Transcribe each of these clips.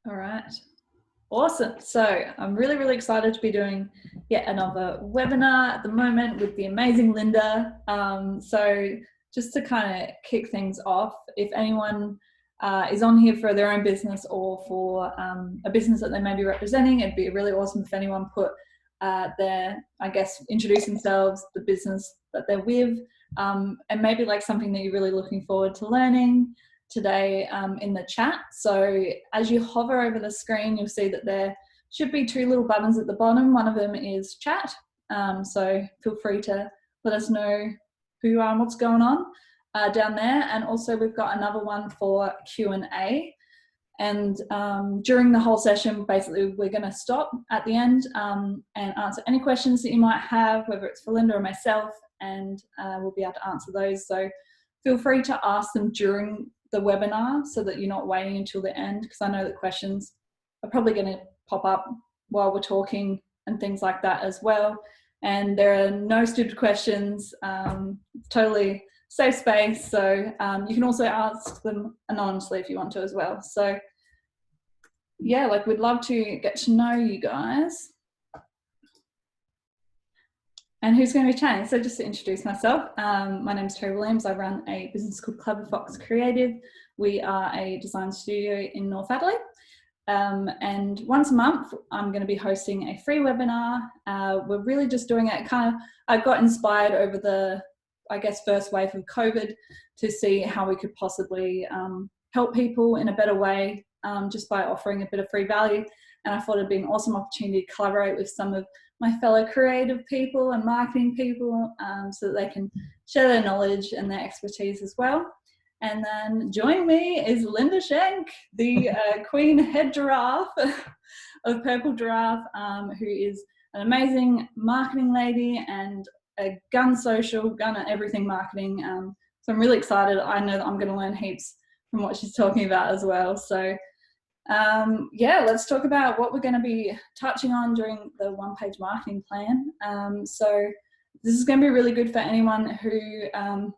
All right. Awesome. So I'm really, really excited to be doing yet another webinar at the moment with the amazing Lynda. So just to kind of kick things off, if anyone is on here for their own business or for a business that they may be representing, it'd be really awesome if anyone put introduce themselves, the business that they're with, and maybe like something that you're really looking forward to learning today in the chat. So as you hover over the screen, you'll see that there should be two little buttons at the bottom. One of them is chat. So feel free to let us know who you are and what's going on down there. And also we've got another one for Q&A. And during the whole session, basically, we're going to stop at the end and answer any questions that you might have, whether it's for Lynda or myself, and we'll be able to answer those. So feel free to ask them during the webinar so that you're not waiting until the end, because I know that questions are probably going to pop up while we're talking and things like that as well. And there are no stupid questions, totally safe space. So you can also ask them anonymously if you want to as well. So yeah, like we'd love to get to know you guys. And who's going to be chatting? So just to introduce myself, my name is Terry Williams. I run a business called Clever Fox Creative. We are a design studio in North Adelaide. And once a month, I'm going to be hosting a free webinar. We're really just doing it I got inspired over the, first wave of COVID to see how we could possibly help people in a better way just by offering a bit of free value. And I thought it'd be an awesome opportunity to collaborate with some of my fellow creative people and marketing people so that they can share their knowledge and their expertise as well. And then joining me is Lynda Schenk, the Queen Head Giraffe of Purple Giraffe, who is an amazing marketing lady and a gun at everything marketing. So I'm really excited. I know that I'm going to learn heaps from what she's talking about as well. So let's talk about what we're going to be touching on during the one-page marketing plan. So this is going to be really good for anyone who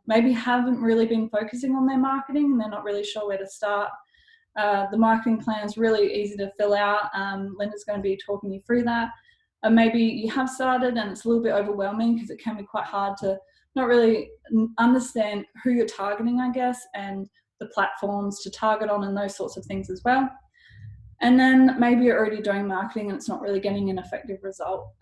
maybe haven't really been focusing on their marketing and they're not really sure where to start. The marketing plan is really easy to fill out. Lynda's going to be talking you through that. And maybe you have started and it's a little bit overwhelming because it can be quite hard to not really understand who you're targeting, and the platforms to target on and those sorts of things as well. And then maybe you're already doing marketing and it's not really getting an effective result.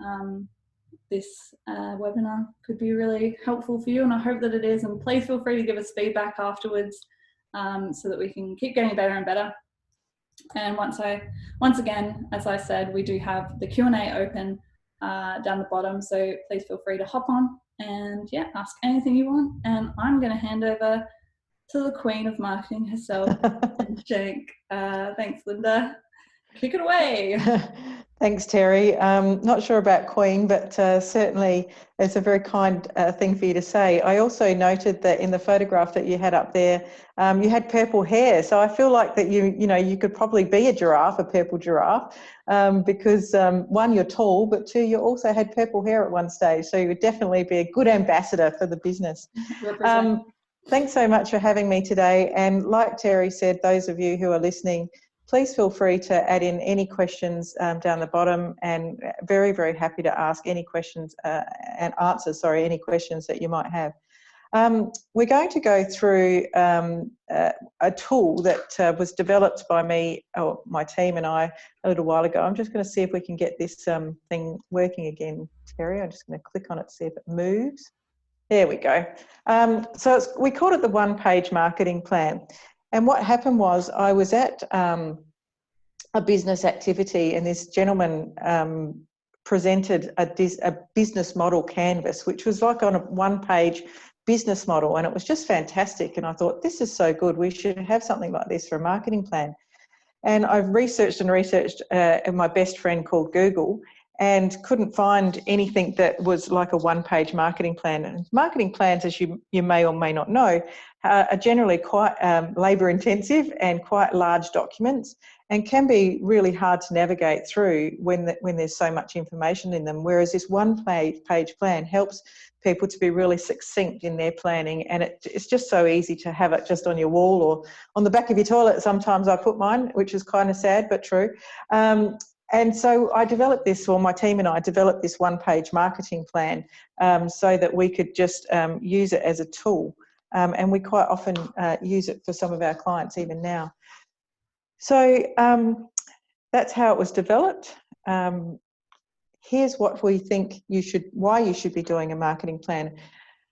This webinar could be really helpful for you, and I hope that it is. And please feel free to give us feedback afterwards so that we can keep getting better and better. And once again, as I said, we do have the Q&A open down the bottom, so please feel free to hop on and ask anything you want. And I'm going to hand over to the Queen of Marketing herself, Lynda Schenk. Thanks, Lynda. Kick it away. Thanks, Terry. Not sure about Queen, but certainly it's a very kind thing for you to say. I also noted that in the photograph that you had up there, you had purple hair. So I feel like that you could probably be a giraffe, a purple giraffe, because one, you're tall, but two, you also had purple hair at one stage. So you would definitely be a good ambassador for the business. Thanks so much for having me today. And like Terry said, those of you who are listening, please feel free to add in any questions down the bottom, and very, very happy to ask any questions and answer, any questions that you might have. We're going to go through a tool that was developed by me, or my team and I, a little while ago. I'm just going to see if we can get this thing working again, Terry. I'm just going to click on it to see if it moves. There we go. We called it the one-page marketing plan. And what happened was I was at a business activity, and this gentleman presented a business model canvas, which was like on a one-page business model, and it was just fantastic. And I thought, this is so good. We should have something like this for a marketing plan. And I've researched and my best friend called Google, and couldn't find anything that was like a one-page marketing plan. And marketing plans, as you may or may not know, are generally quite labour-intensive and quite large documents, and can be really hard to navigate through when there's so much information in them. Whereas this one-page plan helps people to be really succinct in their planning, and it's just so easy to have it just on your wall or on the back of your toilet. Sometimes I put mine, which is kind of sad but true. And so I developed this, or my team and I developed this one-page marketing plan so that we could just use it as a tool. And we quite often use it for some of our clients even now. So that's how it was developed. Here's what we think why you should be doing a marketing plan.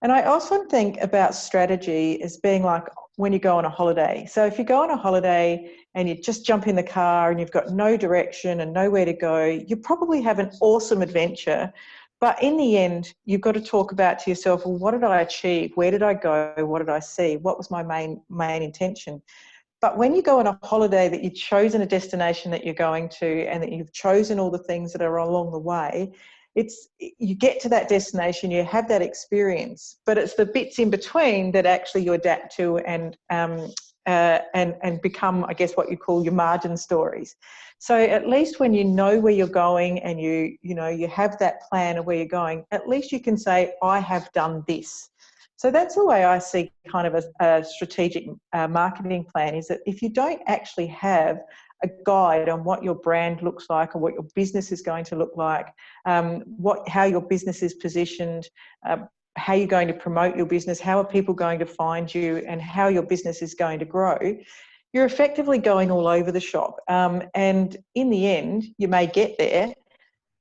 And I often think about strategy as being like when you go on a holiday. So if you go on a holiday and you just jump in the car and you've got no direction and nowhere to go, you probably have an awesome adventure. But in the end, you've got to talk about to yourself, well, what did I achieve? Where did I go? What did I see? What was my main intention? But when you go on a holiday that you've chosen a destination that you're going to, and that you've chosen all the things that are along the way, you get to that destination, you have that experience, but it's the bits in between that actually you adapt to and become, I guess, what you call your margin stories. So at least when you know where you're going and you have that plan of where you're going, at least you can say, I have done this. So that's the way I see kind of a strategic marketing plan, is that if you don't actually have a guide on what your brand looks like or what your business is going to look like, how your business is positioned, how you're going to promote your business, how are people going to find you, and how your business is going to grow, you're effectively going all over the shop. And in the end, you may get there,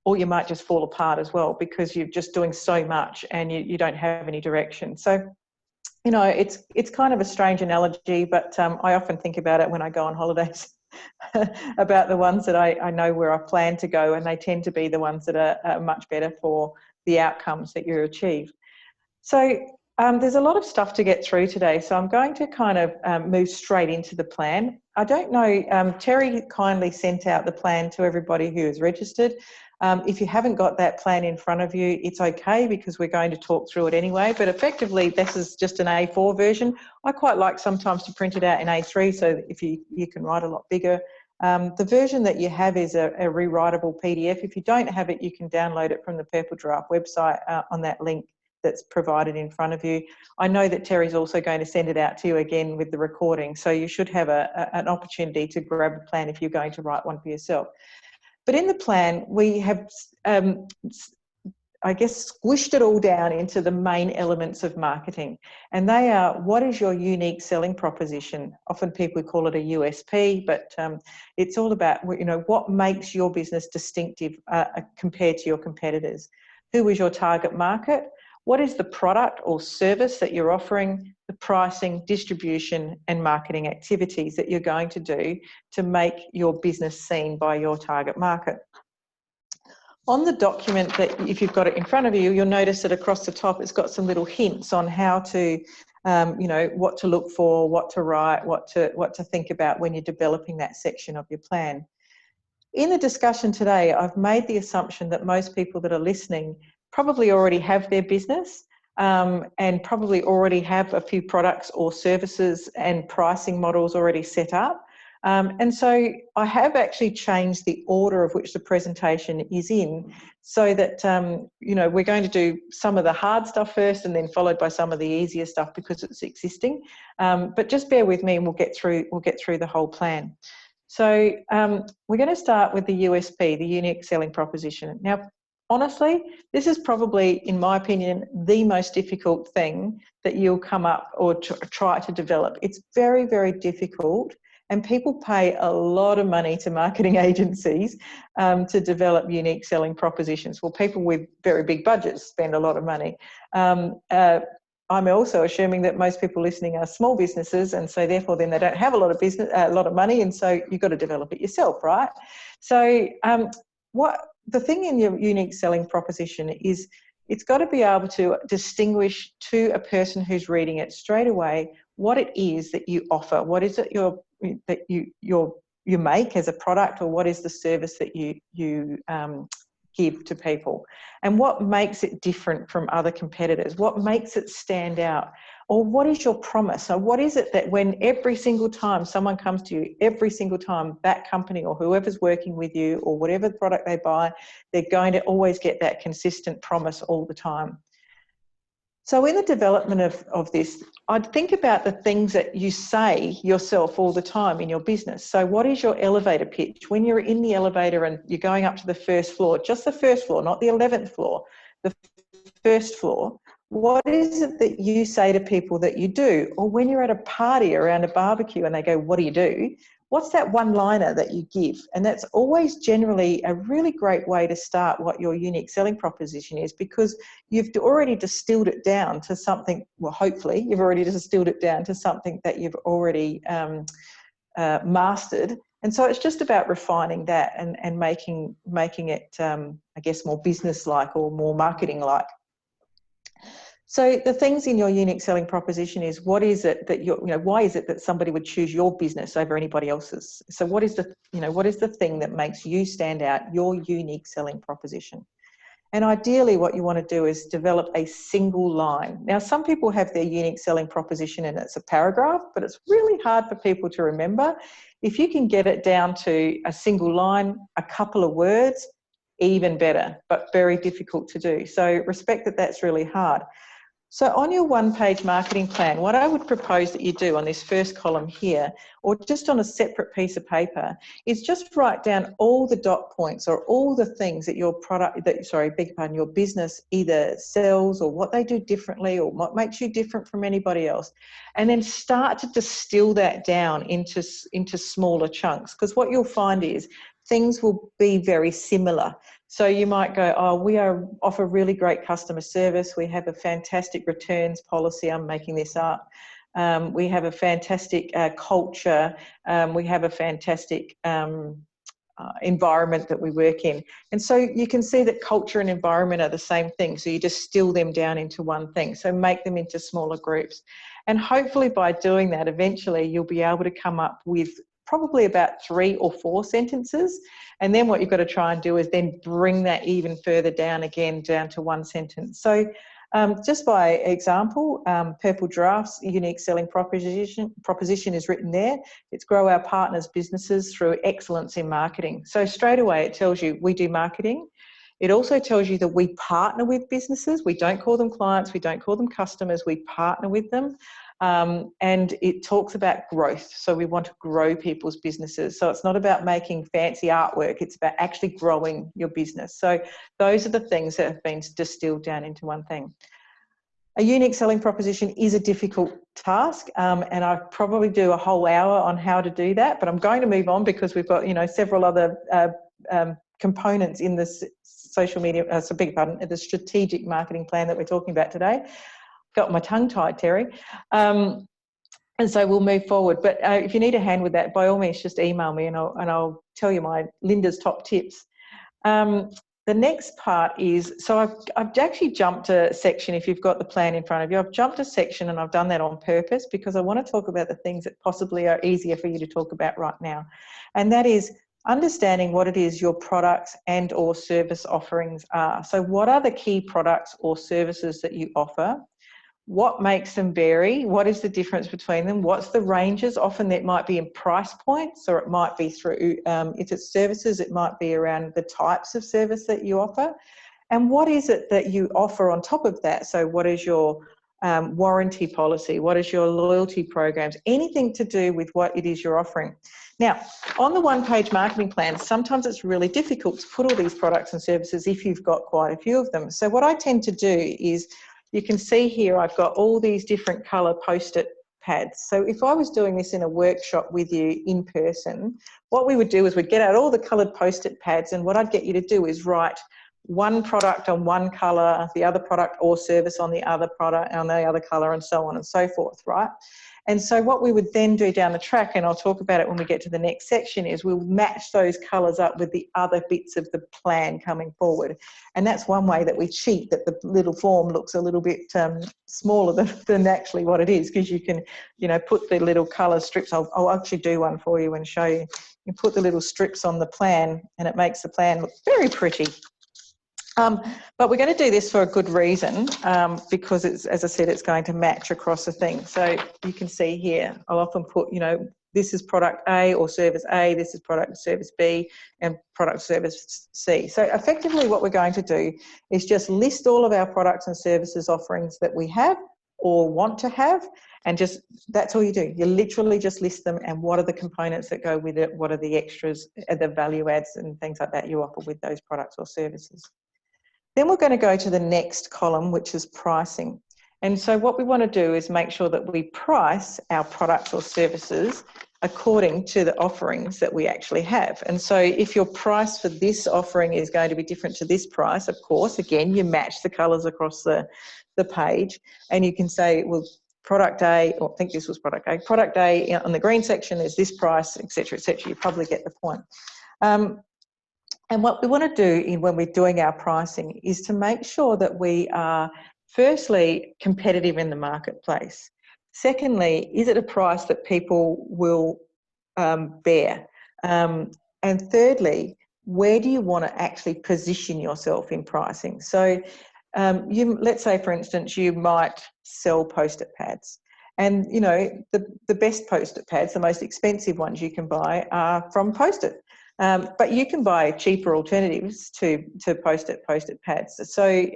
or you might just fall apart as well because you're just doing so much and you don't have any direction. So, it's kind of a strange analogy, but I often think about it when I go on holidays about the ones that I know where I plan to go, and they tend to be the ones that are much better for the outcomes that you achieve. So there's a lot of stuff to get through today, so I'm going to kind of move straight into the plan. I don't know, Terry kindly sent out the plan to everybody who is registered. If you haven't got that plan in front of you, it's okay because we're going to talk through it anyway, but effectively this is just an A4 version. I quite like sometimes to print it out in A3 so that if you can write a lot bigger. The version that you have is a rewritable PDF. If you don't have it, you can download it from the Purple Giraffe website on that link that's provided in front of you. I know that Terry's also going to send it out to you again with the recording, so you should have an opportunity to grab a plan if you're going to write one for yourself. But in the plan, we have, I guess, squished it all down into the main elements of marketing. And they are, what is your unique selling proposition? Often people call it a USP, but it's all about, what makes your business distinctive compared to your competitors? Who is your target market? What is the product or service that you're offering, the pricing, distribution and marketing activities that you're going to do to make your business seen by your target market? On the document, that if you've got it in front of you, you'll notice that across the top it's got some little hints on how to, what to look for, what to write, what to think about when you're developing that section of your plan. In the discussion today, I've made the assumption that most people that are listening probably already have their business and probably already have a few products or services and pricing models already set up. And so I have actually changed the order of which the presentation is in so that, we're going to do some of the hard stuff first and then followed by some of the easier stuff because it's existing. But just bear with me and we'll get through the whole plan. So we're going to start with the USP, the unique selling proposition. Now, honestly, this is probably, in my opinion, the most difficult thing that you'll come up or try to develop. It's very, very difficult, and people pay a lot of money to marketing agencies to develop unique selling propositions. Well, people with very big budgets spend a lot of money. I'm also assuming that most people listening are small businesses, and so therefore then they don't have a lot of money, and so you've got to develop it yourself, right? So the thing in your unique selling proposition is it's got to be able to distinguish to a person who's reading it straight away what it is that you offer, what is it you make as a product, or what is the service that you give to people, and what makes it different from other competitors? What makes it stand out? Or what is your promise? So what is it that when every single time someone comes to you, every single time that company or whoever's working with you or whatever product they buy, they're going to always get that consistent promise all the time? So in the development of this, I'd think about the things that you say yourself all the time in your business. So what is your elevator pitch? When you're in the elevator and you're going up to the first floor, just the first floor, not the 11th floor, the first floor, what is it that you say to people that you do? Or when you're at a party around a barbecue and they go, what do you do? What's that one-liner that you give? And that's always generally a really great way to start what your unique selling proposition is, because you've already distilled it down to something, well, hopefully you've already distilled it down to something that you've already mastered. And so it's just about refining that and making it, I guess, more business-like or more marketing-like. So the things in your unique selling proposition is, what is it that why is it that somebody would choose your business over anybody else's? So what is the thing that makes you stand out, your unique selling proposition? And ideally what you want to do is develop a single line. Now, some people have their unique selling proposition and it's a paragraph, but it's really hard for people to remember. If you can get it down to a single line, a couple of words, even better, but very difficult to do. So respect that that's really hard. So on your one-page marketing plan, what I would propose that you do on this first column here, or just on a separate piece of paper, is just write down all the dot points or all the things that your your business either sells, or what they do differently, or what makes you different from anybody else. And then start to distill that down into smaller chunks, because what you'll find is things will be very similar. So you might go, oh, we offer really great customer service. We have a fantastic returns policy. I'm making this up. We have a fantastic culture. We have a fantastic environment that we work in. And so you can see that culture and environment are the same thing. So you distill them down into one thing. So make them into smaller groups. And hopefully by doing that, eventually you'll be able to come up with probably about 3 or 4 sentences. And then what you've got to try and do is then bring that even further down again, down to 1 sentence. So just by example, Purple Giraffe's unique selling proposition is written there. It's grow our partners' businesses through excellence in marketing. So straight away it tells you we do marketing. It also tells you that we partner with businesses. We don't call them clients. We don't call them customers. We partner with them. And it talks about growth. So we want to grow people's businesses. So it's not about making fancy artwork. It's about actually growing your business. So those are the things that have been distilled down into one thing. A unique selling proposition is a difficult task, and I probably do a whole hour on how to do that, but I'm going to move on because we've got, several other components in this social media, the strategic marketing plan that we're talking about today. Got my tongue tied, Terry. And so we'll move forward. But if you need a hand with that, by all means, just email me and I'll tell you my Lynda's top tips. The next part is, so I've actually jumped a section. If you've got the plan in front of you, I've jumped a section, and I've done that on purpose because I want to talk about the things that possibly are easier for you to talk about right now. And that is understanding what it is your products and or service offerings are. So what are the key products or services that you offer? What makes them vary? What is the difference between them? What's the ranges? Often that might be in price points, or it might be through, if it's services, it might be around the types of service that you offer. And what is it that you offer on top of that? So what is your warranty policy? What is your loyalty programs? Anything to do with what it is you're offering. Now, on the one-page marketing plan, sometimes it's really difficult to put all these products and services if you've got quite a few of them. So what I tend to do is, you can see here I've got all these different colour post-it pads. So if I was doing this in a workshop with you in person, what we would do is we'd get out all the coloured post-it pads, and what I'd get you to do is write one product on one colour, the other product or service on the other product, on the other colour, and so on and so forth, right? And so what we would then do down the track, and I'll talk about it when we get to the next section, is we'll match those colours up with the other bits of the plan coming forward. And that's one way that we cheat, that the little form looks a little bit smaller than actually what it is, because you can, put the little colour strips. I'll actually do one for you and show you. You put the little strips on the plan, and it makes the plan look very pretty. But we're going to do this for a good reason, because it's, as I said, it's going to match across the thing. So you can see here, I'll often put, this is product A or service A, this is product service B, and product service C. So effectively what we're going to do is just list all of our products and services offerings that we have or want to have, and just, that's all you do. You literally just list them, and what are the components that go with it, what are the extras, the value adds and things like that you offer with those products or services. Then we're going to go to the next column, which is pricing. And so what we want to do is make sure that we price our products or services according to the offerings that we actually have. And so if your price for this offering is going to be different to this price, of course, again, you match the colours across the page, and you can say, well, product A, or I think this was product A on the green section is this price, etc., etc. You probably get the point. And what we want to do when we're doing our pricing is to make sure that we are, firstly, competitive in the marketplace. Secondly, is it a price that people will bear? And thirdly, where do you want to actually position yourself in pricing? So let's say, for instance, you might sell post-it pads. And, the best post-it pads, the most expensive ones you can buy are from Post-it. But you can buy cheaper alternatives to post-it pads. So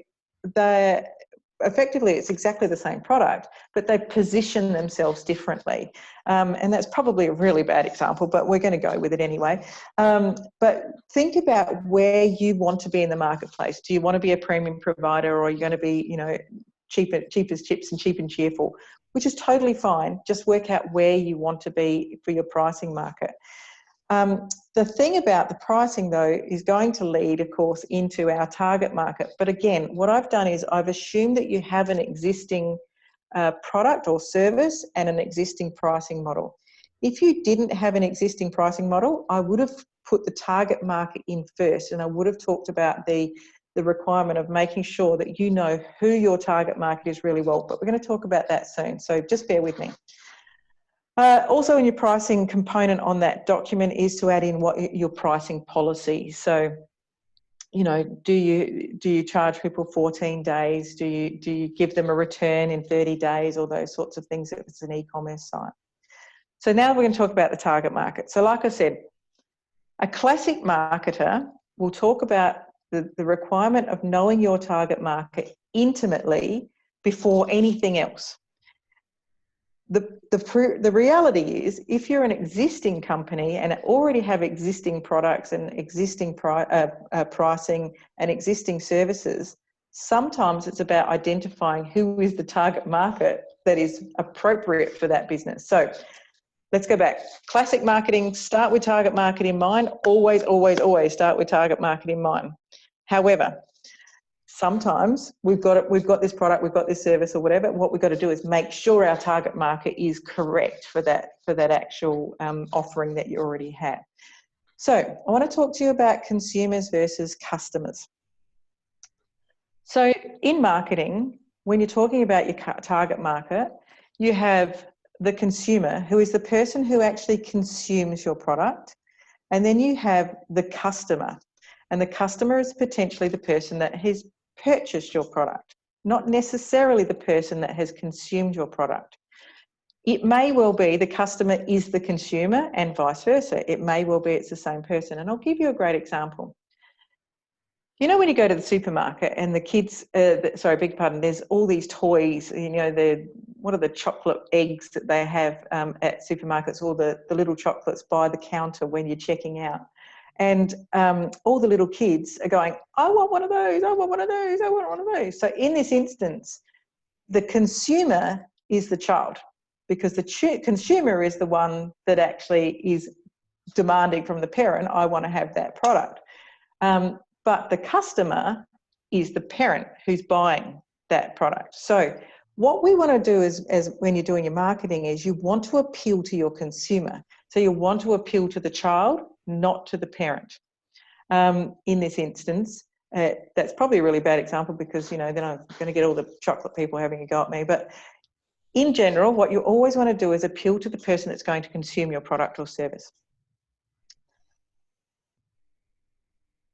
effectively it's exactly the same product, but they position themselves differently. And that's probably a really bad example, but we're going to go with it anyway. But think about where you want to be in the marketplace. Do you want to be a premium provider, or are you going to be, cheap as chips and cheap and cheerful, which is totally fine. Just work out where you want to be for your pricing market. The thing about the pricing, though, is going to lead, of course, into our target market. But again, what I've done is I've assumed that you have an existing product or service and an existing pricing model. If you didn't have an existing pricing model, I would have put the target market in first, and I would have talked about the requirement of making sure that you know who your target market is really well. But we're going to talk about that soon, so just bear with me. Also, in your pricing component on that document is to add in what your pricing policy. So, do you charge people 14 days? Do you give them a return in 30 days, or those sorts of things if it's an e-commerce site? So now we're going to talk about the target market. So like I said, a classic marketer will talk about the requirement of knowing your target market intimately before anything else. The reality is, if you're an existing company and already have existing products and existing pricing and existing services, sometimes it's about identifying who is the target market that is appropriate for that business. So let's go back. Classic marketing, start with target market in mind. Always, always, always start with target market in mind. However, sometimes we've got this product, we've got this service or whatever. What we've got to do is make sure our target market is correct for that actual offering that you already have. So I want to talk to you about consumers versus customers. So in marketing, when you're talking about your target market, you have the consumer, who is the person who actually consumes your product, and then you have the customer. And the customer is potentially the person that has purchased your product, not necessarily the person that has consumed your product. It may well be the customer is the consumer and vice versa. It may well be it's the same person. And I'll give you a great example. When you go to the supermarket and the kids, there's all these toys, what are the chocolate eggs that they have at supermarkets, or the little chocolates by the counter when you're checking out. And all the little kids are going, I want one of those, I want one of those, I want one of those. So in this instance, the consumer is the child, because the consumer is the one that actually is demanding from the parent, I want to have that product. But the customer is the parent who's buying that product. So what we want to do is when you're doing your marketing is you want to appeal to your consumer. So you want to appeal to the child, not to the parent. In this instance, that's probably a really bad example, because, then I'm going to get all the chocolate people having a go at me. But in general, what you always want to do is appeal to the person that's going to consume your product or service.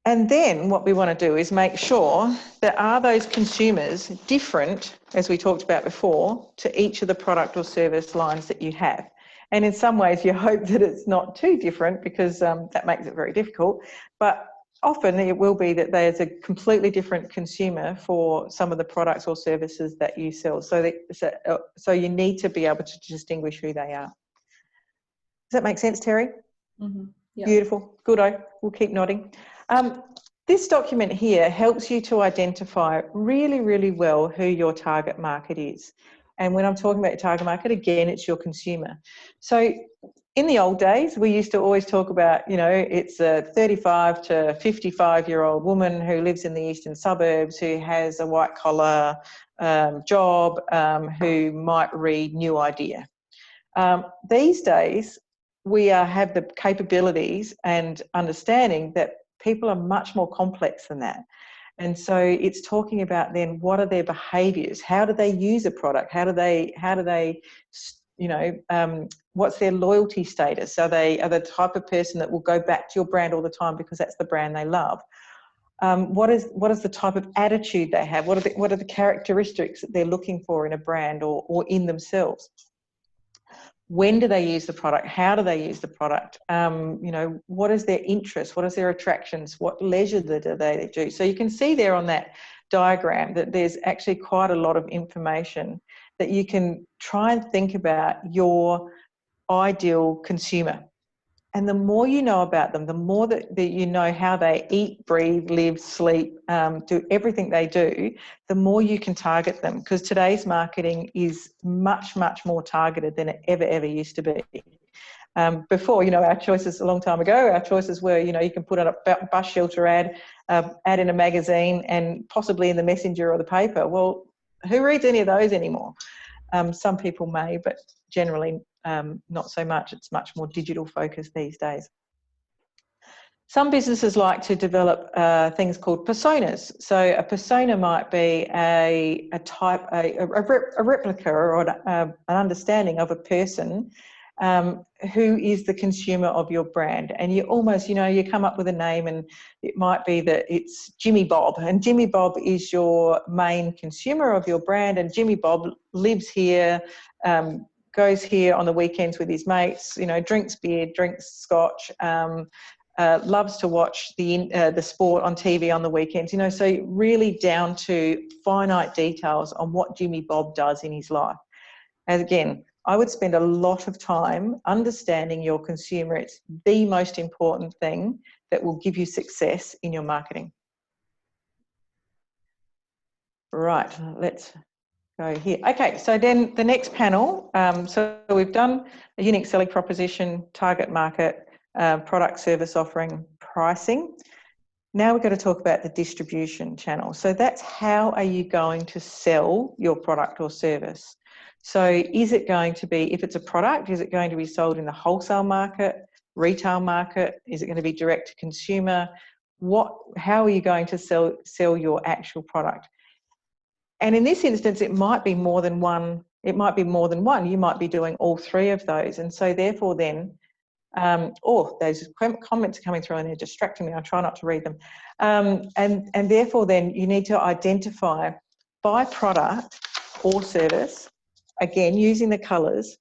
And then what we want to do is make sure that are those consumers different, as we talked about before, to each of the product or service lines that you have. And in some ways you hope that it's not too different, because that makes it very difficult. But often it will be that there's a completely different consumer for some of the products or services that you sell. So you need to be able to distinguish who they are. Does that make sense, Terry? Mm-hmm. Yep. Beautiful. Good. We'll keep nodding. This document here helps you to identify really, really well who your target market is. And when I'm talking about your target market, again, it's your consumer. So in the old days, we used to always talk about, you know, it's a 35 to 55-year-old woman who lives in the eastern suburbs, who has a white-collar job, who might read New Idea. These days, we have the capabilities and understanding that people are much more complex than that. And so it's talking about then what are their behaviours? How do they use a product? How do they you know, what's their loyalty status? Are they the type of person that will go back to your brand all the time because that's the brand they love? What is the type of attitude they have? What are the characteristics that they're looking for in a brand or in themselves? When do they use the product? How do they use the product? You know, what is their interest? What is their attractions? What leisure do they do? So you can see there on that diagram that there's actually quite a lot of information that you can try and think about your ideal consumer. And the more you know about them, the more that you know how they eat, breathe, live, sleep, do everything they do, the more you can target them. Because today's marketing is much, much more targeted than it ever used to be. Before, you know, our choices a long time ago, our choices were, you know, you can put out a bus shelter ad in a magazine and possibly in the Messenger or the paper. Well, who reads any of those anymore? Some people may, but generally not so much. It's much more digital focused these days. Some businesses like to develop things called personas. So a persona might be a replica or an understanding of a person who is the consumer of your brand. And you almost, you know, you come up with a name and it might be that it's Jimmy Bob, and Jimmy Bob is your main consumer of your brand, and Jimmy Bob lives here, goes here on the weekends with his mates, you know, drinks beer, drinks scotch, loves to watch the sport on TV on the weekends, you know, so really down to finite details on what Jimmy Bob does in his life. And again, I would spend a lot of time understanding your consumer. It's the most important thing that will give you success in your marketing. Right, let's go here. Okay, so then the next panel, so we've done a unique selling proposition, target market, product service offering, pricing. Now we're going to talk about the distribution channel. So that's how are you going to sell your product or service? So is it going to be, if it's a product, is it going to be sold in the wholesale market, retail market? Is it going to be direct to consumer? How are you going to sell your actual product? And in this instance, it might be more than one. You might be doing all three of those. And so therefore then, those comments are coming through and they're distracting me. I try not to read them. And therefore then you need to identify by product or service, again, using the colours,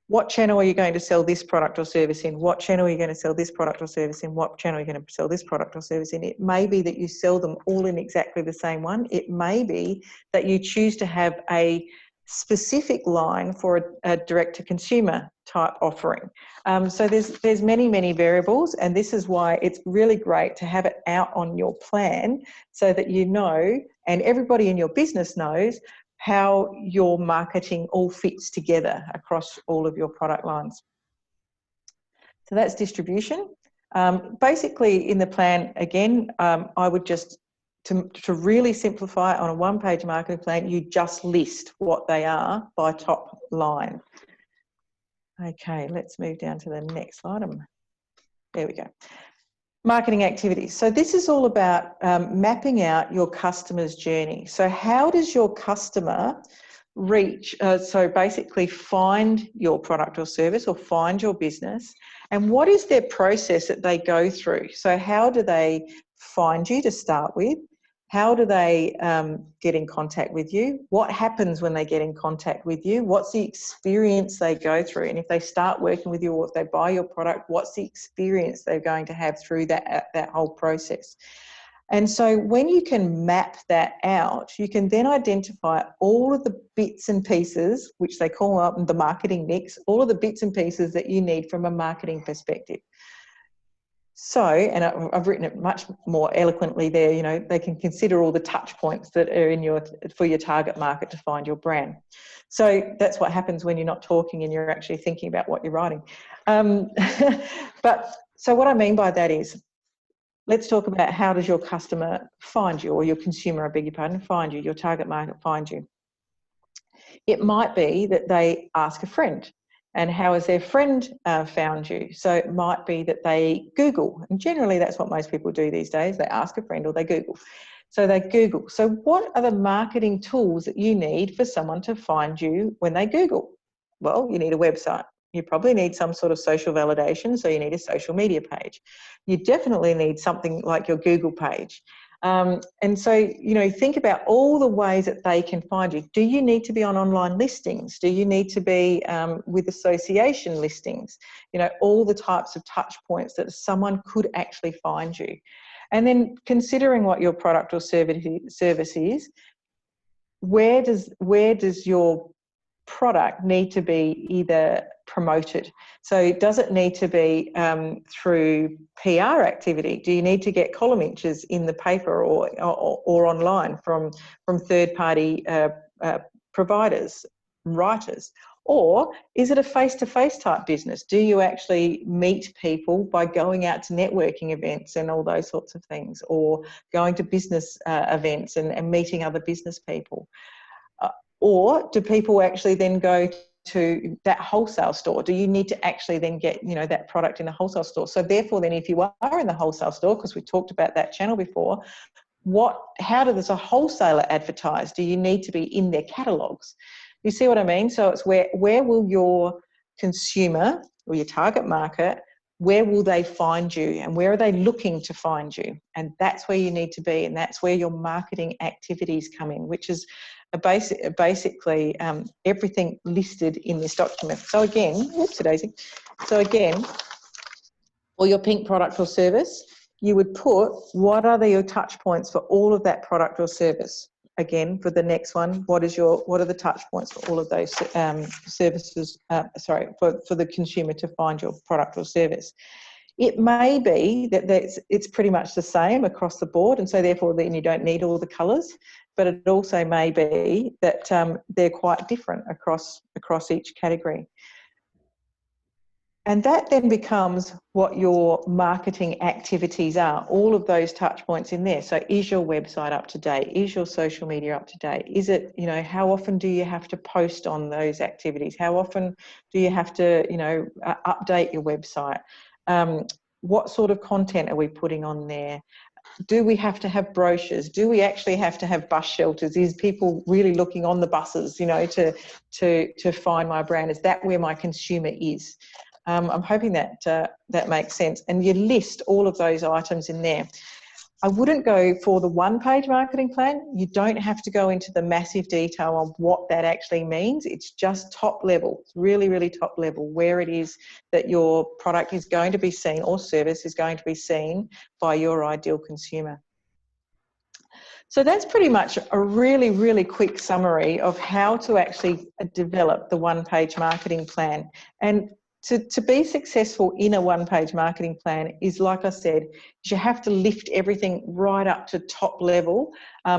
what channel are you going to sell this product or service in? What channel are you going to sell this product or service in? What channel are you going to sell this product or service in? It may be that you sell them all in exactly the same one. It may be that you choose to have a specific line for a direct-to-consumer type offering. So there's many variables, and this is why it's really great to have it out on your plan so that you know, and everybody in your business knows, how your marketing all fits together across all of your product lines. So that's distribution. Basically in the plan, again, I would just, to really simplify on a one-page marketing plan, you just list what they are by top line. Okay, let's move down to the next item. There we go. Marketing activities. So this is all about mapping out your customer's journey. So how does your customer reach, so basically find your product or service or find your business, and what is their process that they go through? So how do they find you to start with? How do they get in contact with you? What happens when they get in contact with you? What's the experience they go through? And if they start working with you or if they buy your product, what's the experience they're going to have through that whole process? And so when you can map that out, you can then identify all of the bits and pieces, which they call up the marketing mix, all of the bits and pieces that you need from a marketing perspective. So, and I've written it much more eloquently there, you know, they can consider all the touch points that are for your target market to find your brand. So that's what happens when you're not talking and you're actually thinking about what you're writing. But so what I mean by that is, let's talk about how does your customer find you, or your consumer, I beg your pardon, find you, your target market find you. It might be that they ask a friend. And how has their friend found you? So it might be that they Google, and generally that's what most people do these days. They ask a friend or they Google. So they Google. So what are the marketing tools that you need for someone to find you when they Google? Well, you need a website. You probably need some sort of social validation, so you need a social media page. You definitely need something like your Google page. And so, you know, think about all the ways that they can find you. Do you need to be on online listings? Do you need to be with association listings? You know, all the types of touch points that someone could actually find you. And then considering what your product or service is, where does your product need to be either promoted? So does it need to be through PR activity? Do you need to get column inches in the paper or online from third-party providers, writers? Or is it a face-to-face type business? Do you actually meet people by going out to networking events and all those sorts of things, or going to business events and meeting other business people? Or do people actually then go to that wholesale store? Do you need to actually then get, you know, that product in the wholesale store? So therefore then, if you are in the wholesale store, because we talked about that channel before, how does a wholesaler advertise? Do you need to be in their catalogues? You see what I mean? So it's where will your consumer or your target market, where will they find you, and where are they looking to find you? And that's where you need to be, and that's where your marketing activities come in, which is basically everything listed in this document. So again, whoopsie daisy. So again, for your pink product or service, you would put what are your touch points for all of that product or service. Again, for the next one, what are the touch points for all of those services? For the consumer to find your product or service. It may be that it's pretty much the same across the board, and so therefore then you don't need all the colours. But it also may be that they're quite different across each category. And that then becomes what your marketing activities are, all of those touch points in there. So is your website up to date? Is your social media up to date? Is it, you know, how often do you have to post on those activities? How often do you have to, you know, update your website? What sort of content are we putting on there? Do we have to have brochures? Do we actually have to have bus shelters? Is people really looking on the buses, you know, to find my brand? Is that where my consumer is? I'm hoping that that makes sense. And you list all of those items in there. I wouldn't go for the one-page marketing plan. You don't have to go into the massive detail on what that actually means. It's just top level. It's really, really top level, where it is that your product is going to be seen or service is going to be seen by your ideal consumer. So that's pretty much a really, really quick summary of how to actually develop the one-page marketing plan. And to be successful in a one-page marketing plan is, like I said, you have to lift everything right up to top level,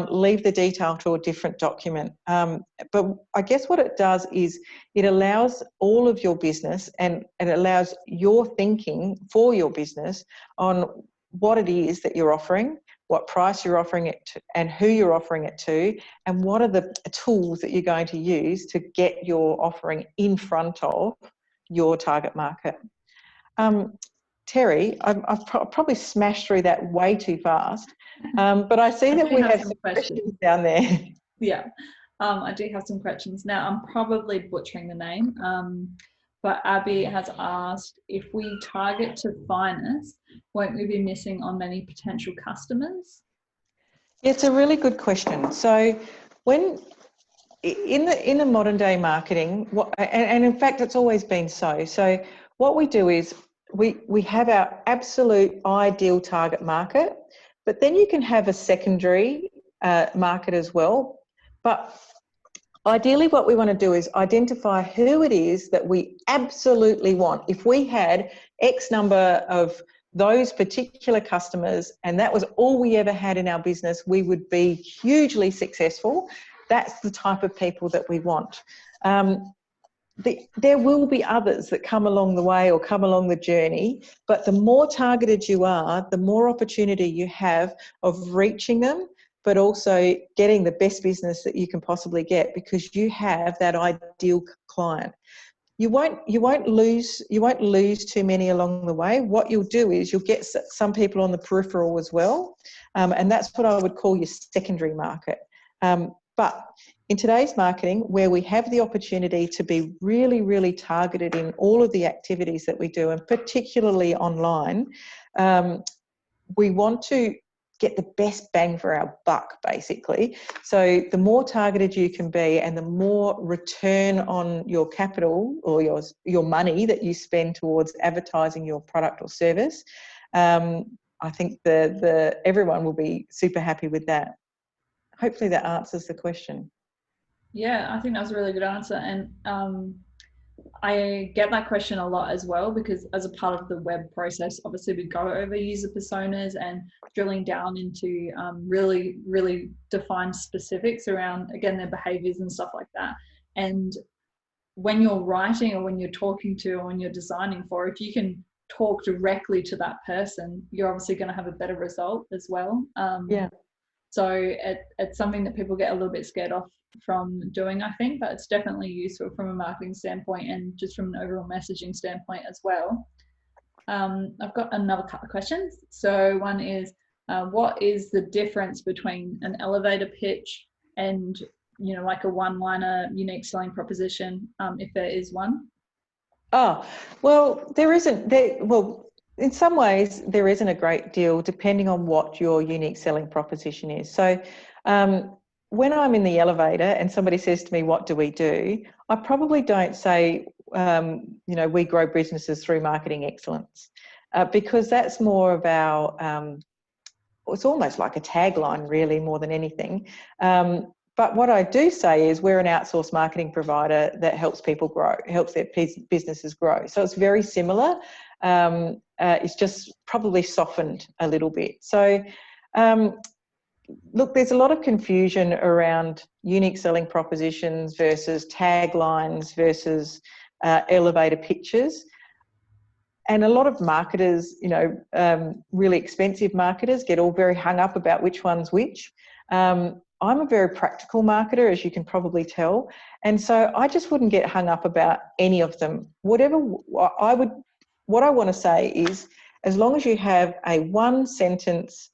leave the detail to a different document. But I guess what it does is it allows all of your business and it allows your thinking for your business on what it is that you're offering, what price you're offering it to, and who you're offering it to, and what are the tools that you're going to use to get your offering in front of your target market. Terry, I've probably smashed through that way too fast, but I see that we have some questions down there. Yeah, I do have some questions. Now, I'm probably butchering the name, but Abby has asked, if we target to finest, won't we be missing on many potential customers? It's a really good question. So when in the modern day marketing, and in fact it's always been so. So what we do is we have our absolute ideal target market, but then you can have a secondary market as well. But ideally what we want to do is identify who it is that we absolutely want. If we had X number of those particular customers and that was all we ever had in our business, we would be hugely successful. That's the type of people that we want. There will be others that come along the way or come along the journey, but the more targeted you are, the more opportunity you have of reaching them, but also getting the best business that you can possibly get because you have that ideal client. You won't lose too many along the way. What you'll do is you'll get some people on the peripheral as well, and that's what I would call your secondary market. But in today's marketing, where we have the opportunity to be really, really targeted in all of the activities that we do, and particularly online, we want to get the best bang for our buck, basically. So the more targeted you can be and the more return on your capital or your money that you spend towards advertising your product or service, I think everyone will be super happy with that. Hopefully that answers the question. Yeah, I think that's a really good answer. And I get that question a lot as well, because as a part of the web process, obviously we go over user personas and drilling down into really, really defined specifics around, again, their behaviors and stuff like that. And when you're writing or when you're talking to or when you're designing for, if you can talk directly to that person, you're obviously going to have a better result as well. Yeah. So it's something that people get a little bit scared off from doing, I think, but it's definitely useful from a marketing standpoint and just from an overall messaging standpoint as well. I've got another couple of questions. So one is, what is the difference between an elevator pitch and, you know, like a one-liner unique selling proposition, if there is one? Oh, well, there isn't. Well, in some ways, there isn't a great deal depending on what your unique selling proposition is. So when I'm in the elevator and somebody says to me, what do we do? I probably don't say, you know, we grow businesses through marketing excellence, because that's more of our, it's almost like a tagline really more than anything. But what I do say is we're an outsourced marketing provider that helps people grow, helps their businesses grow. So it's very similar. It's just probably softened a little bit. So look, there's a lot of confusion around unique selling propositions versus taglines versus elevator pitches. And a lot of marketers, you know, really expensive marketers get all very hung up about which one's which. I'm a very practical marketer, as you can probably tell. And so I just wouldn't get hung up about any of them. What I want to say is, as long as you have a one-sentence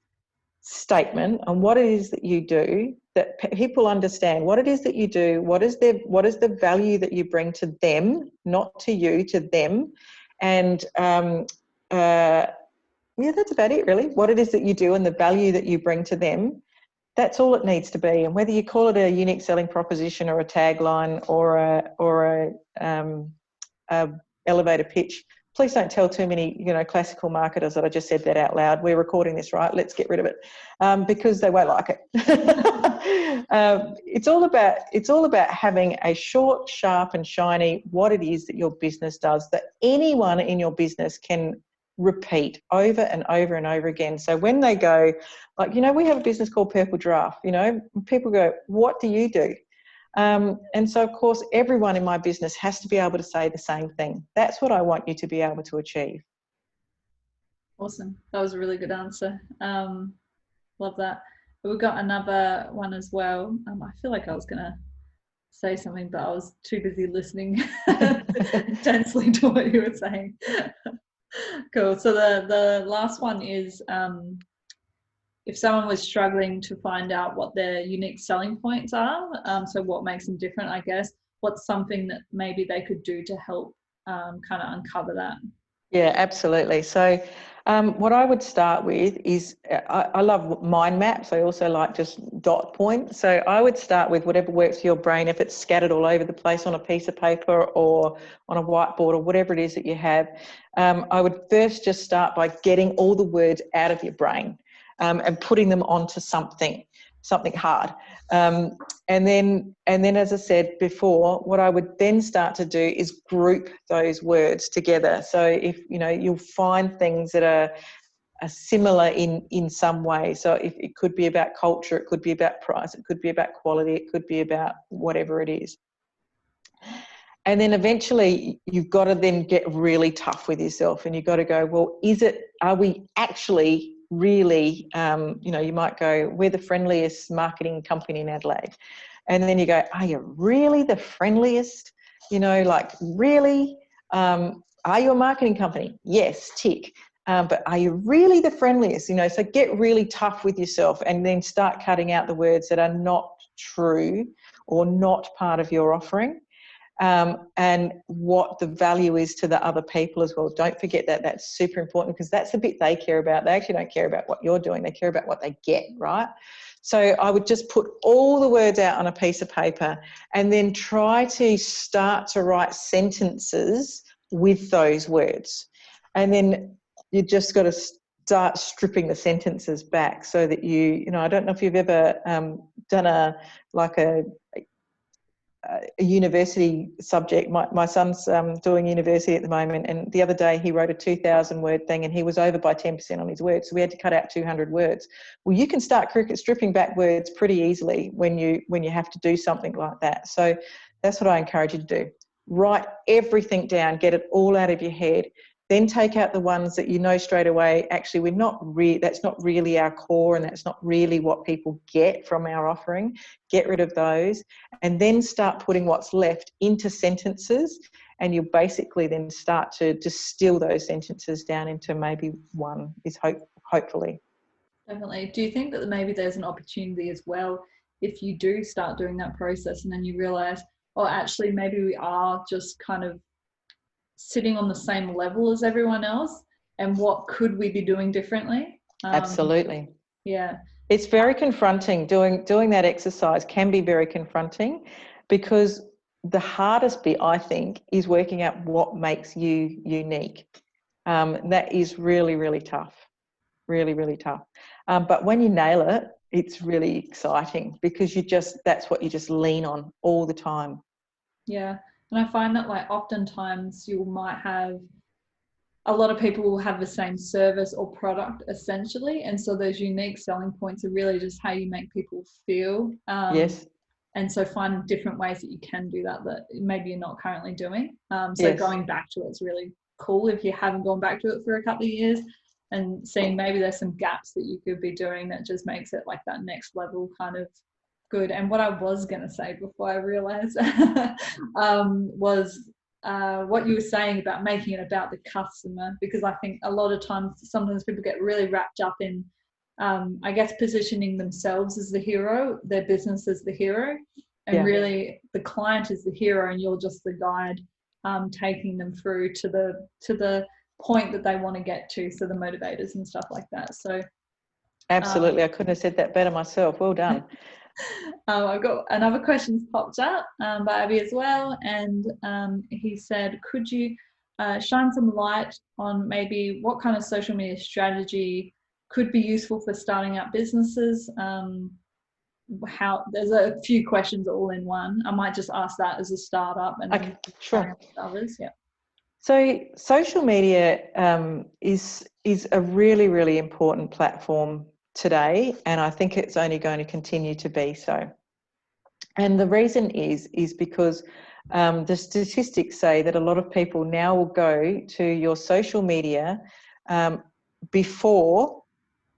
statement on what it is that you do, that people understand what it is that you do, what is the value that you bring to them, not to you, to them. And yeah, that's about it really. What it is that you do and the value that you bring to them. That's all it needs to be. And whether you call it a unique selling proposition or a tagline or a elevator pitch, please don't tell too many, you know, classical marketers that I just said that out loud. We're recording this, right? Let's get rid of it, because they won't like it. It's all about having a short, sharp and shiny what it is that your business does that anyone in your business can repeat over and over and over again. So when they go, like, you know, we have a business called Purple Giraffe, you know, people go, what do you do? And so, of course, everyone in my business has to be able to say the same thing. That's what I want you to be able to achieve. Awesome. That was a really good answer. Love that. We've got another one as well. I feel like I was going to say something, but I was too busy listening intensely to what you were saying. Cool. So the last one is, if someone was struggling to find out what their unique selling points are, so what makes them different, I guess, what's something that maybe they could do to help kind of uncover that? Yeah, absolutely. So what I would start with is I love mind maps. I also like just dot points. So I would start with whatever works for your brain. If it's scattered all over the place on a piece of paper or on a whiteboard or whatever it is that you have, I would first just start by getting all the words out of your brain and putting them onto something hard. And then, as I said before, what I would then start to do is group those words together. So if, you'll find things that are similar in some way. So if it could be about culture, it could be about price, it could be about quality, it could be about whatever it is. And then eventually you've got to then get really tough with yourself, and you've got to go, well, are we actually really, you might go, we're the friendliest marketing company in Adelaide. And then you go, are you really the friendliest? Really? Are you a marketing company? Yes, tick. But are you really the friendliest? So get really tough with yourself and then start cutting out the words that are not true or not part of your offering. And what the value is to the other people as well. Don't forget that. That's super important, because that's the bit they care about. They actually don't care about what you're doing. They care about what they get, right? So I would just put all the words out on a piece of paper and then try to start to write sentences with those words. And then you just got to start stripping the sentences back so that I don't know if you've ever done a university subject. My son's doing university at the moment, and the other day he wrote a 2,000 word thing and he was over by 10% on his words, so we had to cut out 200 words. Well, you can start stripping back words pretty easily when you have to do something like that. So that's what I encourage you to do. Write everything down, get it all out of your head, then take out the ones that you know straight away, actually that's not really our core and that's not really what people get from our offering. Get rid of those and then start putting what's left into sentences, and you'll basically then start to distill those sentences down into maybe one, is hopefully. Definitely. Do you think that maybe there's an opportunity as well if you do start doing that process and then you realise, oh, actually maybe we are just kind of sitting on the same level as everyone else, and what could we be doing differently? Absolutely. Yeah. It's very confronting. Doing that exercise can be very confronting, because the hardest bit, I think, is working out what makes you unique. That is really, really tough. Really, really tough. But when you nail it, it's really exciting, because that's what you just lean on all the time. Yeah. And I find that oftentimes you might have a lot of people will have the same service or product essentially. And so those unique selling points are really just how you make people feel. Yes. And so find different ways that you can do that maybe you're not currently doing. So yes. Going back to it's really cool if you haven't gone back to it for a couple of years, and seeing maybe there's some gaps that you could be doing that just makes it like that next level kind of good. And what I was going to say before I realized was what you were saying about making it about the customer, because I think a lot of times sometimes people get really wrapped up in I guess positioning themselves as the hero, their business as the hero, and really the client is the hero and you're just the guide taking them through to the point that they want to get to, so the motivators and stuff like that. So absolutely, I couldn't have said that better myself. Well done. I've got another question's popped up by Abby as well, and he said, could you shine some light on maybe what kind of social media strategy could be useful for starting out businesses? There's a few questions all in one. I might just ask that as a startup, and okay, sure. Others, yeah. So social media is a really, really important platform today, and I think it's only going to continue to be so. And the reason is because the statistics say that a lot of people now will go to your social media before,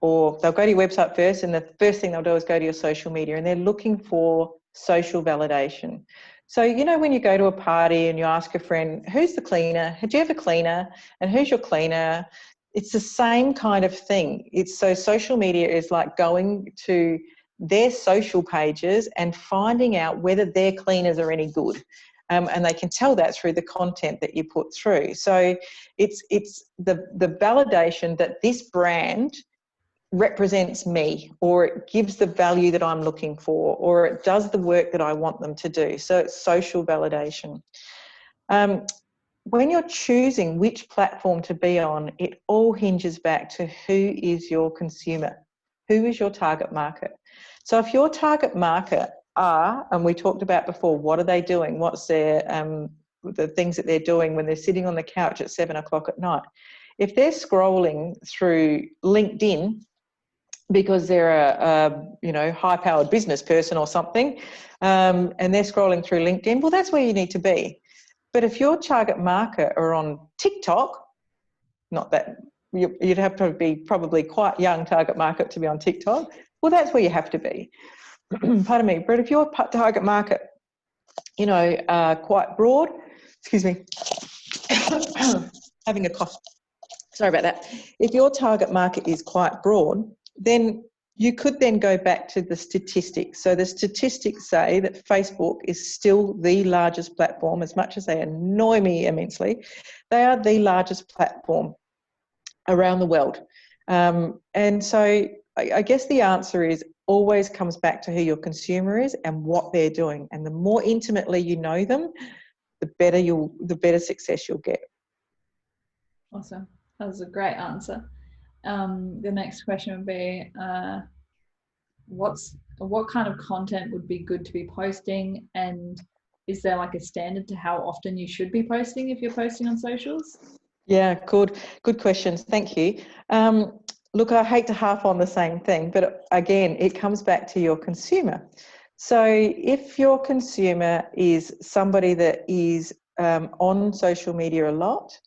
or they'll go to your website first, and the first thing they'll do is go to your social media, and they're looking for social validation. So, when you go to a party and you ask a friend, who's the cleaner? Do you have a cleaner? And who's your cleaner? It's the same kind of thing. So social media is like going to their social pages and finding out whether their cleaners are any good. and they can tell that through the content that you put through. So it's the validation that this brand represents me, or it gives the value that I'm looking for, or it does the work that I want them to do. So it's social validation. When you're choosing which platform to be on, it all hinges back to who is your consumer, who is your target market. So if your target market are, and we talked about before, what are they doing? What's their the things that they're doing when they're sitting on the couch at 7 o'clock at night? If they're scrolling through LinkedIn because they're a high-powered business person or something, and they're scrolling through LinkedIn, well, that's where you need to be. But if your target market are on TikTok, not that you'd have to be probably quite young target market to be on TikTok, well, that's where you have to be. Pardon me. But if your target market, quite broad, excuse me, having a cough. Sorry about that. If your target market is quite broad, then you could then go back to the statistics. So the statistics say that Facebook is still the largest platform, as much as they annoy me immensely. They are the largest platform around the world. And so I guess the answer is always comes back to who your consumer is and what they're doing. And the more intimately you know them, the better success you'll get. Awesome. That was a great answer. The next question would be, what kind of content would be good to be posting, and is there like a standard to how often you should be posting if you're posting on socials? Yeah, good questions. Thank you. Look, I hate to harp on the same thing, but again, it comes back to your consumer. So if your consumer is somebody that is on social media a lot,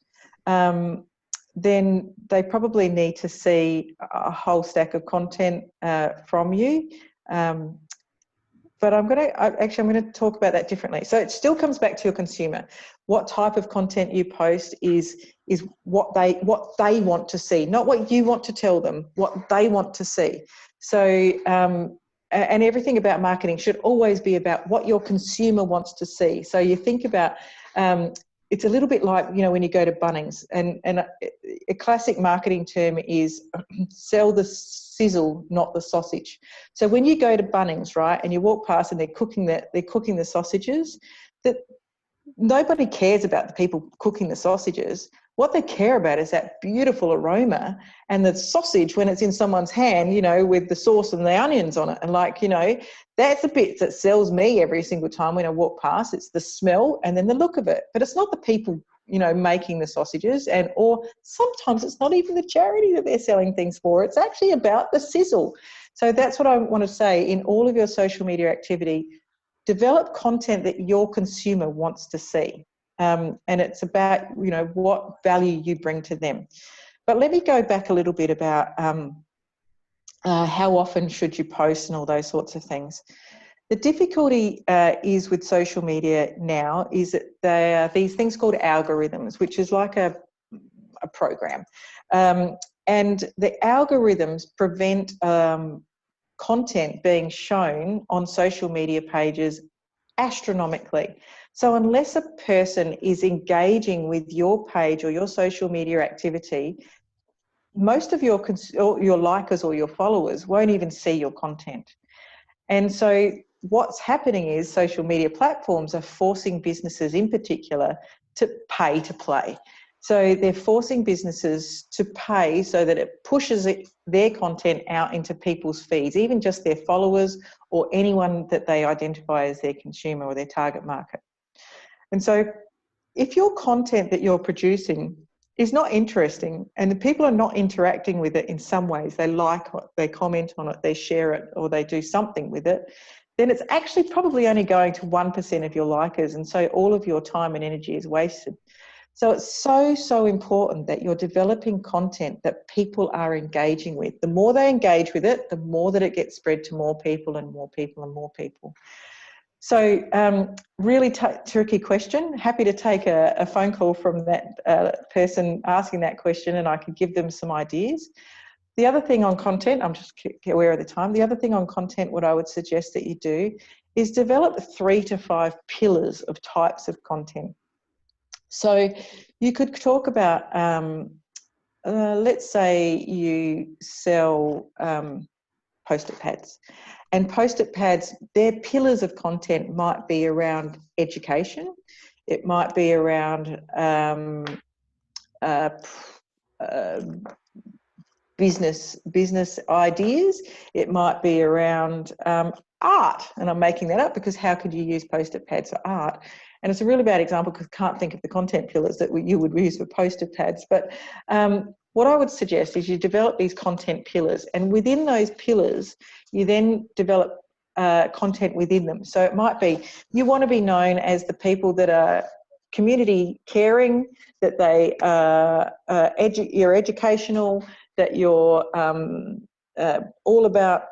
then they probably need to see a whole stack of content from you. But I'm going to talk about that differently. So it still comes back to your consumer. What type of content you post is what they want to see, not what you want to tell them, what they want to see. So and everything about marketing should always be about what your consumer wants to see. So you think about it's a little bit like, when you go to Bunnings, and a classic marketing term is sell the sizzle, not the sausage. So when you go to Bunnings, right, and you walk past and they're cooking the sausages, that nobody cares about the people cooking the sausages. What they care about is that beautiful aroma and the sausage when it's in someone's hand, with the sauce and the onions on it. And that's the bit that sells me every single time when I walk past. It's the smell and then the look of it. But it's not the people, making the sausages, or sometimes it's not even the charity that they're selling things for. It's actually about the sizzle. So that's what I want to say. In all of your social media activity, develop content that your consumer wants to see. And it's about, what value you bring to them. But let me go back a little bit about how often should you post and all those sorts of things. The difficulty is with social media now is that there are these things called algorithms, which is like a program. And the algorithms prevent content being shown on social media pages astronomically. So unless a person is engaging with your page or your social media activity, most of your likers or your followers won't even see your content. And so what's happening is social media platforms are forcing businesses in particular to pay to play. So they're forcing businesses to pay so that it pushes their content out into people's feeds, even just their followers or anyone that they identify as their consumer or their target market. And so if your content that you're producing is not interesting and the people are not interacting with it in some ways, they like it, they comment on it, they share it, or they do something with it, then it's actually probably only going to 1% of your likers. And so all of your time and energy is wasted. So it's so important that you're developing content that people are engaging with. The more they engage with it, the more that it gets spread to more people and more people and more people. So really tricky question. Happy to take a phone call from that person asking that question, and I could give them some ideas. The other thing on content, I'm just aware of the time, the other thing on content, what I would suggest that you do is develop 3 to 5 pillars of types of content. So you could talk about, let's say you sell post-it pads. And post-it pads, their pillars of content might be around education. It might be around business ideas. It might be around art, and I'm making that up because how could you use post-it pads for art? And it's a really bad example because I can't think of the content pillars that you would use for post-it pads. But what I would suggest is you develop these content pillars, and within those pillars, you then develop content within them. So it might be you want to be known as the people that are community caring, that they you're educational, that you're all about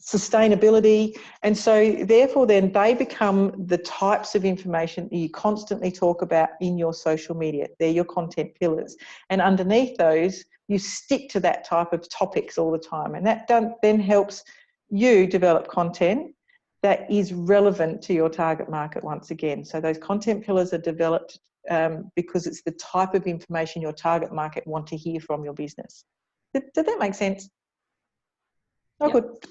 sustainability. And so therefore then they become the types of information that you constantly talk about in your social media. They're your content pillars. And underneath those, you stick to that type of topics all the time. And that then helps you develop content that is relevant to your target market once again. So those content pillars are developed because it's the type of information your target market want to hear from your business. Did that make sense? Oh, yep. Good.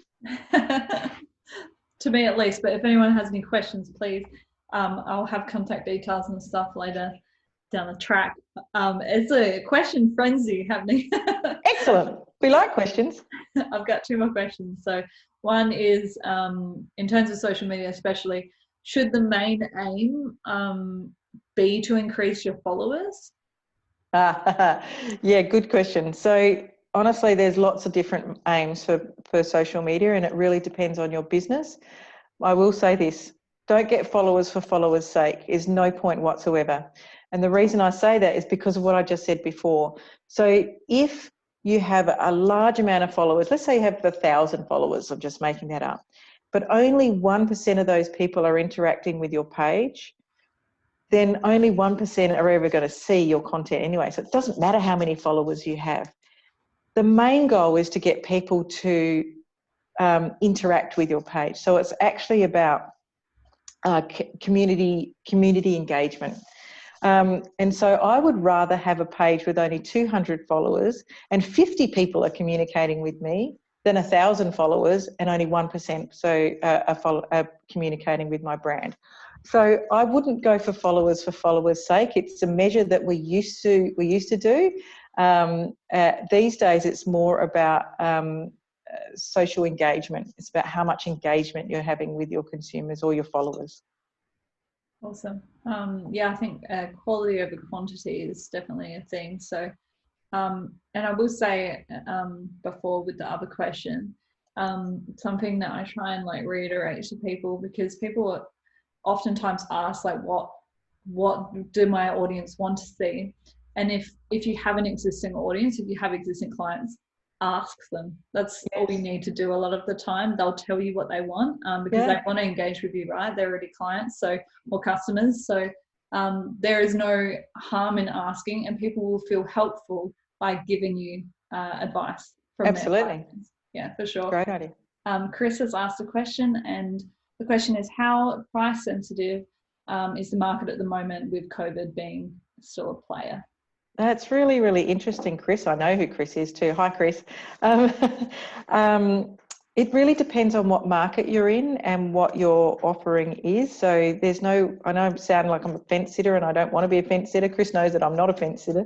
To me at least, but if anyone has any questions, please, I'll have contact details and stuff later down the track. It's a question frenzy happening. Excellent. We like questions. I've got 2 more questions. So one is, in terms of social media especially, should the main aim be to increase your followers? Yeah, good question. So honestly, there's lots of different aims for social media, and it really depends on your business. I will say this, don't get followers for followers' sake. Is no point whatsoever. And the reason I say that is because of what I just said before. So if you have a large amount of followers, let's say you have 1,000 followers, I'm just making that up, but only 1% of those people are interacting with your page, then only 1% are ever going to see your content anyway. So it doesn't matter how many followers you have. The main goal is to get people to interact with your page. So it's actually about community engagement. And so I would rather have a page with only 200 followers and 50 people are communicating with me than 1,000 followers and only 1% are communicating with my brand. So I wouldn't go for followers' sake. It's a measure that we used to do. These days, it's more about social engagement. It's about how much engagement you're having with your consumers or your followers. Awesome. Yeah, I think quality over quantity is definitely a thing. So, and I will say before with the other question, something that I try and like reiterate to people, because people oftentimes ask like, what do my audience want to see? And if you have an existing audience, if you have existing clients, ask them. That's all you need to do a lot of the time. They'll tell you what they want because they want to engage with you, right? They're already clients, so, or customers. So there is no harm in asking, and people will feel helpful by giving you advice from Absolutely. their clients. Yeah, for sure. Great idea. Chris has asked a question, and the question is, how price sensitive is the market at the moment with COVID being still a player? That's really, really interesting, Chris. I know who Chris is too. Hi, Chris. It really depends on what market you're in and what your offering is. So there's no, I know I sound like I'm a fence sitter and I don't want to be a fence sitter. Chris knows that I'm not a fence sitter.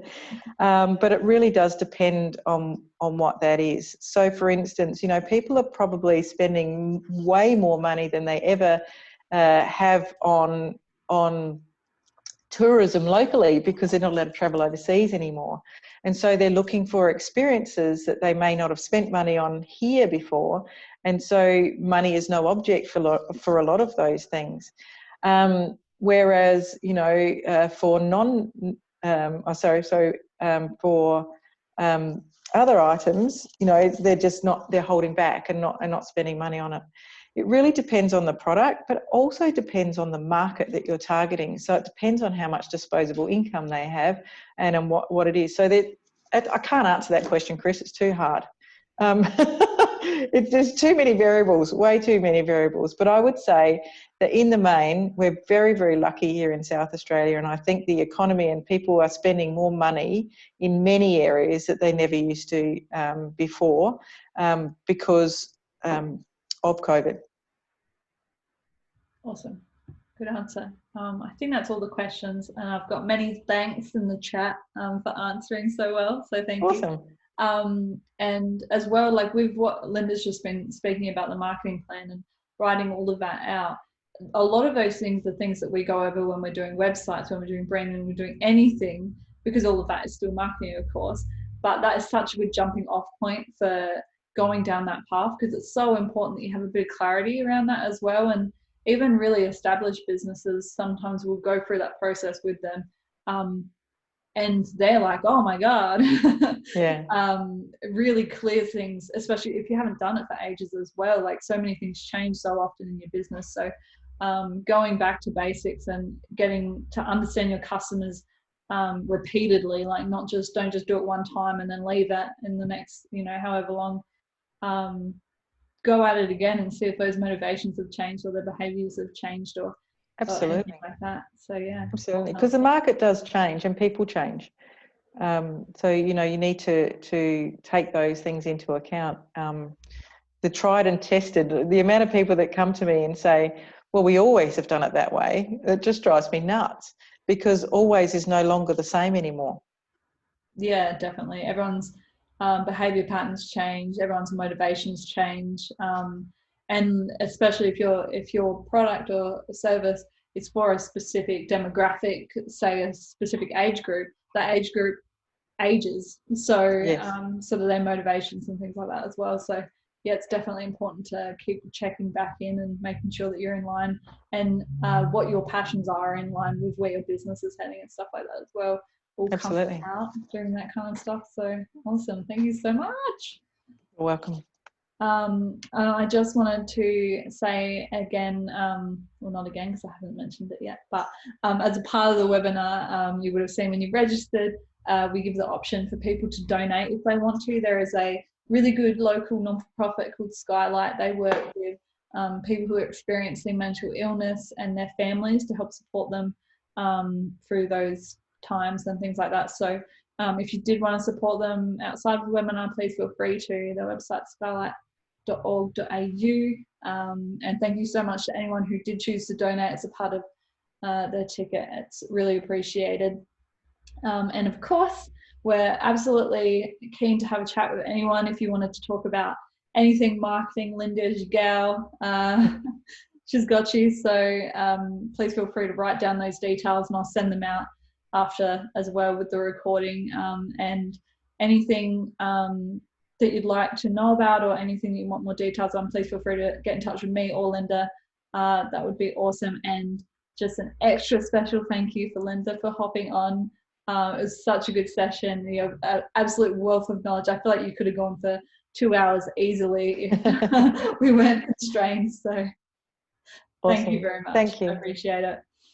But it really does depend on what that is. So for instance, you know, people are probably spending way more money than they ever have on tourism locally because they're not allowed to travel overseas anymore. And so they're looking for experiences that they may not have spent money on here before. And so money is no object for a lot of those things. Whereas, you know, for other items, you know, they're just not, they're holding back and not spending money on it. It really depends on the product, but also depends on the market that you're targeting. So it depends on how much disposable income they have and on what it is. So that I can't answer that question, Chris. It's too hard. There's too many variables, way too many variables. But I would say that in the main, we're very, very lucky here in South Australia. And I think the economy and people are spending more money in many areas that they never used to before because of COVID. Awesome. Good answer. I think that's all the questions, and I've got many thanks in the chat for answering so well. So thank you. And as well, like with what Lynda's just been speaking about, the marketing plan and writing all of that out, a lot of those things are things that we go over when we're doing websites, when we're doing branding, when we're doing anything, because all of that is still marketing, of course. But that is such a good jumping off point for going down that path, because it's so important that you have a bit of clarity around that as well. And even really established businesses, sometimes we'll go through that process with them. And they're like, oh my God. Yeah. Really clear things, especially if you haven't done it for ages as well. Like, so many things change so often in your business. So going back to basics and getting to understand your customers repeatedly, like don't just do it one time and then leave it in the next, however long. Go at it again and see if those motivations have changed or their behaviors have changed or anything like that. So yeah, absolutely, because the market does change and people change. So you need to take those things into account. The tried and tested, the amount of people that come to me and say, well, we always have done it that way, it just drives me nuts, because always is no longer the same anymore. Yeah, definitely. Everyone's behavior patterns change, everyone's motivations change, and especially if your product or service is for a specific demographic, say a specific age group, that age group ages, so yes. So do their motivations and things like that as well. So yeah, it's definitely important to keep checking back in and making sure that you're in line, and what your passions are in line with where your business is heading and stuff like that as well. All absolutely. come out doing that kind of stuff. So awesome. Thank you so much. You're welcome. I just wanted to say again, well, not again because I haven't mentioned it yet, but as a part of the webinar, you would have seen when you registered, we give the option for people to donate if they want to. There is a really good local non-for-profit called Skylight. They work with people who are experiencing mental illness and their families to help support them through those times and things like that. So if you did want to support them outside of the webinar, please feel free to. Their website, skylight.org.au. And thank you so much to anyone who did choose to donate as a part of their ticket. It's really appreciated. And of course, we're absolutely keen to have a chat with anyone. If you wanted to talk about anything marketing, Lynda's your gal. She's got you. So please feel free to write down those details and I'll send them out after as well with the recording, and anything that you'd like to know about or anything that you want more details on, please feel free to get in touch with me or Lynda. That would be awesome. And just an extra special thank you for Lynda for hopping on. It was such a good session. You have absolute wealth of knowledge. I feel like you could have gone for 2 hours easily if we weren't constrained. So awesome. Thank you very much. Thank you. I appreciate it.